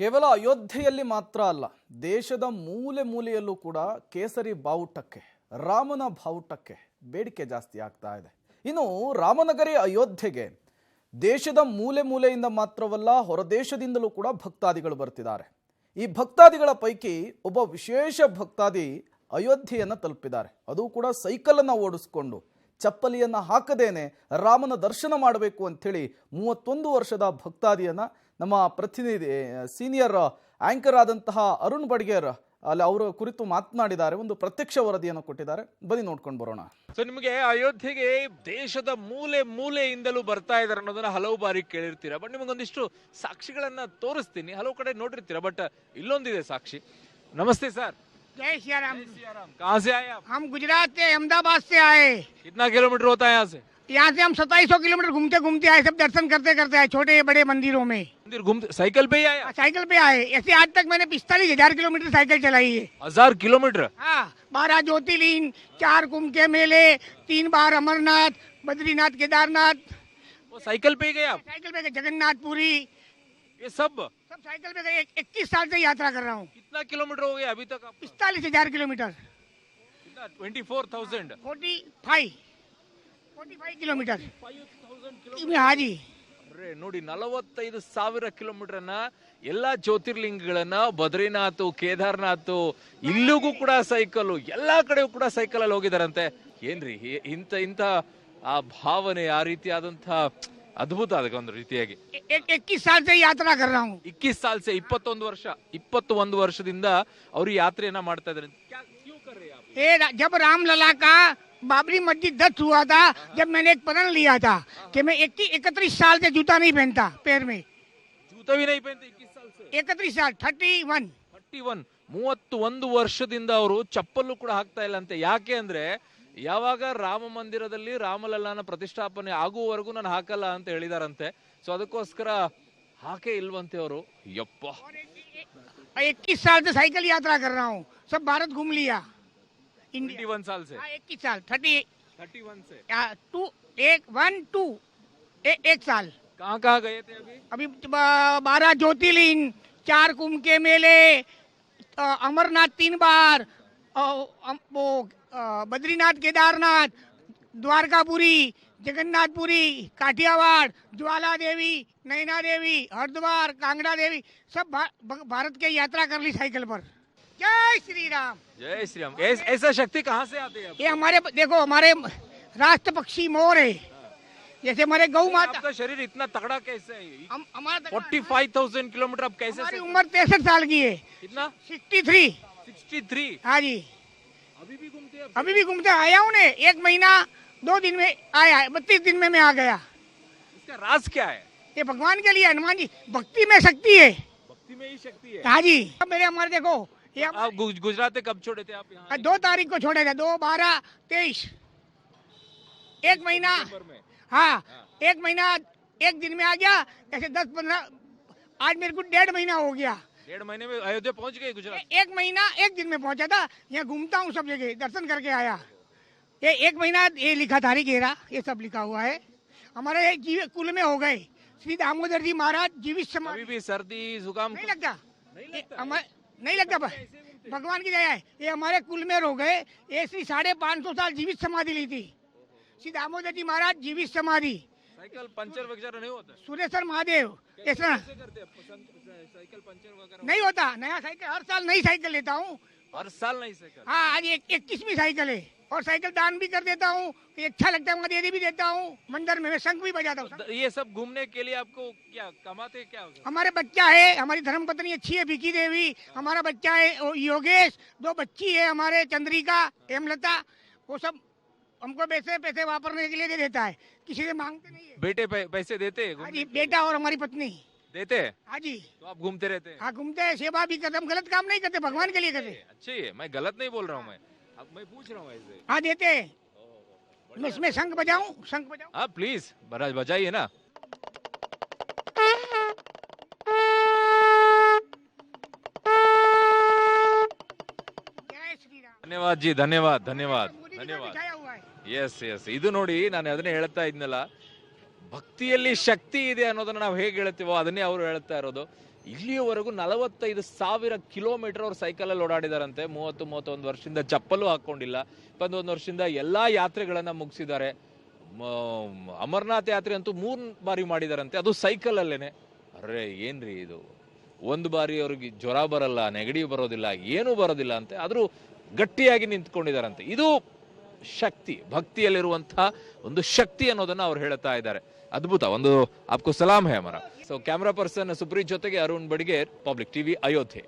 ಕೇವಲ ಅಯೋಧ್ಯೆಯಲ್ಲಿ ಮಾತ್ರ ಅಲ್ಲ, ದೇಶದ ಮೂಲೆ ಮೂಲೆಯಲ್ಲೂ ಕೂಡ ಕೇಸರಿ ಬಾವುಟಕ್ಕೆ, ರಾಮನ ಬಾವುಟಕ್ಕೆ ಬೇಡಿಕೆ ಜಾಸ್ತಿ ಆಗ್ತಾ ಇದೆ. ಇನ್ನು ರಾಮನಗರಿ ಅಯೋಧ್ಯೆಗೆ ದೇಶದ ಮೂಲೆ ಮೂಲೆಯಿಂದ ಮಾತ್ರವಲ್ಲ, ಹೊರದೇಶದಿಂದಲೂ ಕೂಡ ಭಕ್ತಾದಿಗಳು ಬರ್ತಿದ್ದಾರೆ. ಈ ಭಕ್ತಾದಿಗಳ ಪೈಕಿ ಒಬ್ಬ ವಿಶೇಷ ಭಕ್ತಾದಿ ಅಯೋಧ್ಯೆಯನ್ನು ತಲುಪಿದ್ದಾರೆ. ಅದು ಕೂಡ ಸೈಕಲನ್ನು ಓಡಿಸ್ಕೊಂಡು, ಚಪ್ಪಲಿಯನ್ನು ಹಾಕದೇನೆ ರಾಮನ ದರ್ಶನ ಮಾಡಬೇಕು ಅಂಥೇಳಿ 31 ವರ್ಷದ ಭಕ್ತಾದಿಯನ್ನು ನಮ್ಮ ಪ್ರತಿನಿಧಿ ಸೀನಿಯರ್ ಆಂಕರ್ ಆದಂತಹ ಅರುಣ್ ಬಡ್ಗೇರ್ ಅಲ್ಲಿ ಅವರ ಕುರಿತು ಮಾತನಾಡಿದ್ದಾರೆ. ಒಂದು ಪ್ರತ್ಯಕ್ಷ ವರದಿಯನ್ನು ಕೊಟ್ಟಿದ್ದಾರೆ, ಬನ್ನಿ ನೋಡ್ಕೊಂಡು ಬರೋಣ. ಸೊ ನಿಮಗೆ ಅಯೋಧ್ಯೆಗೆ ದೇಶದ ಮೂಲೆ ಮೂಲೆಯಿಂದಲೂ ಬರ್ತಾ ಇದಾರೆ ಅನ್ನೋದನ್ನ ಹಲವು ಬಾರಿ ಕೇಳಿರ್ತೀರಾ. ಬಟ್ ನಿಮಗೊಂದಿಷ್ಟು ಸಾಕ್ಷಿಗಳನ್ನ ತೋರಿಸ್ತೀನಿ, ಹಲವು ಕಡೆ ನೋಡಿರ್ತೀರಾ. ಬಟ್ ಇಲ್ಲೊಂದಿದೆ ಸಾಕ್ಷಿ. ನಮಸ್ತೆ ಸರ್. जय सिया राम। कहाँ से आए आप? हम गुजरात से अहमदाबाद से आए। कितना किलोमीटर होता है यहाँ से? यहाँ से हम 2700 किलोमीटर घूमते घूमते आए, सब दर्शन करते करते आए, छोटे बड़े मंदिरों में। मंदिर घूमते साइकिल पे ही आए? साइकिल पे आए। ऐसे आज तक मैंने 45,000 किलोमीटर साइकिल चलाई है। 1000 किलोमीटर? हाँ, 12 ज्योतिर्लिंग, 4 कुंभ के मेले, 3 बार अमरनाथ, बद्रीनाथ, केदारनाथ। वो साइकिल पे ही गए आप? साइकिल पे गए, जगन्नाथपुरी, ये सब साइकिल पे गए। 21 साल से यात्रा कर रहा हूँ। कितना किलोमीटर हो गया अभी तक आप? 45,000 किलोमीटर। कितना? 24,000? 45 किलोमीटर। हाँ जी। ಅರೆ ನೋಡಿ, 45,000 ಕಿಲೋಮೀಟರ್ನ ಎಲ್ಲಾ ಜ್ಯೋತಿರ್ಲಿಂಗಗಳನ್ನ, ಬದ್ರಿನಾಥ್, ಕೇದಾರ್ನಾಥ್, ಇಲ್ಲಿಗೂ ಕೂಡ ಸೈಕಲ್, ಎಲ್ಲಾ ಕಡೆಯೂ ಕೂಡ ಸೈಕಲ್ ಅಲ್ಲಿ ಹೋಗಿದಾರಂತೆ. ಏನ್ರಿ ಇಂತ ಆ ಭಾವನೆ, ಆ ರೀತಿಯಾದಂತಹ ಅದ್ಭುತ ಅದಕ್ಕೆ ಒಂದು ರೀತಿಯಾಗಿ. 21 साल से यात्रा कर रहा हूँ। 21 साल से 21 ವರ್ಷದಿಂದ ಅವರು ಯಾತ್ರೆಯನ್ನ ಮಾಡ್ತಾ ಇದ್ದಾರೆ. क्यों कर रहे हैं आप? जब रामलला का बाबरी मस्जिद ध्वस्त हुआ था, जब मैंने एक प्रण लिया था कि मैं 31 साल से जूता नहीं पहनता पैर में। जूता भी नहीं पहनते 21 साल से? 31 साल 31 31 ವರ್ಷದಿಂದ ಅವರು ಚಪ್ಪಲು ಕೂಡ ಹಾಕ್ತಾ ಇಲ್ಲ ಅಂತೆ. ಯಾಕೆ ಅಂದ್ರೆ, ಯಾವಾಗ ರಾಮ ಮಂದಿರದಲ್ಲಿ ರಾಮಲಲ್ಲಾನ ಪ್ರತಿಷ್ಠಾಪನೆ ಆಗುವವರೆಗೂ ನಾನು ಹಾಕಲ್ಲ ಅಂತ ಹೇಳಿದಾರಂತೆ. ಸೊ ಅದಕ್ಕೋಸ್ಕರ ಹಾಕೇ ಇಲ್ವಂತೆ ಅವರು. ಯಪ್ಪ, 21 साल से साइकिल यात्रा कर रहा हूँ, सब भारत घूम लिया। 21 साल से? 21 साल 31 से? 1 साल। कहाँ गए थे अभी? 12 ज्योतिर्लिंग, 4 कुंभ के मेले, अमरनाथ 3 बार, वो बद्रीनाथ, केदारनाथ, द्वारकापुरी, जगन्नाथपुरी, काठियावाड़, ज्वाला देवी, नैना देवी, हरिद्वार, कांगड़ा देवी, सब भारत के यात्रा कर ली साइकिल पर। जय श्री राम। जय श्री राम। ऐसा शक्ति कहाँ से आती है? ये हमारे, देखो, हमारे राष्ट्र पक्षी मोर है, जैसे हमारे गौ माता। आपका शरीर इतना तगड़ा कैसे है? हमारा 45,000 किलोमीटर आप कैसे? हमारी उम्र 63 साल की है। कितना? 63। हाँ जी। अभी भी घूमते हैं? अभी भी घूमते आया हूँ ने, 1 महीना 2 दिन में आया, 32 दिन में मैं आ गया। इसका राज क्या है? ये भगवान के लिए, हनुमान जी, भक्ति में शक्ति है। भक्ति में ही शक्ति है। हाँ जी। मेरे हमारे देखो, ये आप गुजरात में कब छोड़े थे आप यहाँ? 2 तारीख को छोड़े थे, 2/12/23। 1 महीना। हाँ, 1 महीना 1 दिन में आ गया। ऐसे 10-15, आज मेरे को 1.5 महीना हो गया। 1.5 महीने में अयोध्या पहुँच गए गुजरात? 1 महीना 1 दिन में पहुंचा था। यहाँ घूमता हूँ सब जगह, दर्शन करके आया। ये 1 महीना, ये लिखा तारीख घेरा, ये सब लिखा हुआ है। हमारे कुल में हो गए। श्री दामोदर जी महाराज जीवित समाधि। अभी भी सर्दी जुकाम नहीं लगता? नहीं लगता। भगवान की दया है। ये हमारे कुल में हो गए। ये श्री 550 साल जीवित समाधि ली थी श्री दामोदर जी महाराज, जीवित समाधि। साइकिल पंचर वगैरह नहीं होता? सुरेश्वर महादेव ऐसा साइकिल पंचर वगैरह नहीं होता। नया साइकिल हर साल नई साइकिल लेता हूँ। हर साल नई साइकिल? हाँ, आज 21वीं साइकिल है। और साइकिल दान भी कर देता हूँ, अच्छा लगता है वहाँ दे भी देता हूँ। मंदिर में मैं शंख भी बजाता हूँ। ये सब घूमने के लिए आपको क्या कमाते क्या? हमारे बच्चा है, हमारी धर्मपत्नी अच्छी है विकी देवी, हमारा बच्चा है योगेश, 2 बच्ची है हमारे, चंद्रिका, हेमलता। वो सब हमको पैसे वापरने के लिए दे देता है, किसी से मांगते नहीं है। बेटे पैसे देते? हाँ जी, बेटा और हमारी पत्नी देते? हाँ जी। तो आप घूमते रहते हैं? हाँ, घूमते हैं, सेवा भी करते, हम गलत काम नहीं करते, भगवान के लिए करते। अच्छी है, मैं गलत नहीं बोल रहा हूँ। मैं पूछ रहा हूँ ऐसे। हाँ, देते हैं। मैं इसमें शंख बजाऊं? हाँ प्लीज बजाइए ना। जय श्री राम। धन्यवाद जी, धन्यवाद। बिछाया हुआ है। ಎಸ್ ಇದು ನೋಡಿ, ನಾನು ಅದನ್ನೇ ಹೇಳ್ತಾ ಇದ್ನಲ್ಲ, ಭಕ್ತಿಯಲ್ಲಿ ಶಕ್ತಿ ಇದೆ ಅನ್ನೋದನ್ನ ನಾವು ಹೇಗೆ ಹೇಳ್ತೀವೋ ಅದನ್ನೇ ಅವರು ಹೇಳ್ತಾ ಇರೋದು. ಇಲ್ಲಿಯವರೆಗೂ 45,000 ಕಿಲೋಮೀಟರ್ ಅವ್ರು ಸೈಕಲಲ್ಲಿ ಓಡಾಡಿದಾರಂತೆ. 31 ವರ್ಷದಿಂದ ಚಪ್ಪಲು ಹಾಕೊಂಡಿಲ್ಲ. 21 ವರ್ಷದಿಂದ ಎಲ್ಲಾ ಯಾತ್ರೆಗಳನ್ನ ಮುಗಿಸಿದ್ದಾರೆ. ಅಮರನಾಥ್ ಯಾತ್ರೆ ಅಂತೂ 3 ಬಾರಿ ಮಾಡಿದಾರಂತೆ, ಅದು ಸೈಕಲ್ ಅಲ್ಲೇನೆ. ಅರೆ ಏನ್ರಿ ಇದು, ಒಂದು ಬಾರಿ ಅವ್ರಿಗೆ ಜ್ವರ ಬರಲ್ಲ, ನೆಗಡಿ ಬರೋದಿಲ್ಲ, ಏನೂ ಬರೋದಿಲ್ಲ ಅಂತೆ, ಆದ್ರೂ ಗಟ್ಟಿಯಾಗಿ ನಿಂತ್ಕೊಂಡಿದಾರಂತೆ. ಇದು ಶಕ್ತಿ, ಭಕ್ತಿಯಲ್ಲಿರುವಂತಹ ಒಂದು ಶಕ್ತಿ ಅನ್ನೋದನ್ನ ಅವ್ರು ಹೇಳ್ತಾ ಇದ್ದಾರೆ. ಅದ್ಭುತ. ಒಂದು ಆಪ್ಕೋ ಸಲಾಮ್ ಹೇ ಹಮಾರಾ. ಸೊ ಕ್ಯಾಮ್ರಾ ಪರ್ಸನ್ ಸುಪ್ರೀತ್ ಜೊತೆಗೆ ಅರುಣ್ ಬಡಿಗೇರ್, ಪಬ್ಲಿಕ್ ಟಿವಿ, ಅಯೋಧ್ಯೆ.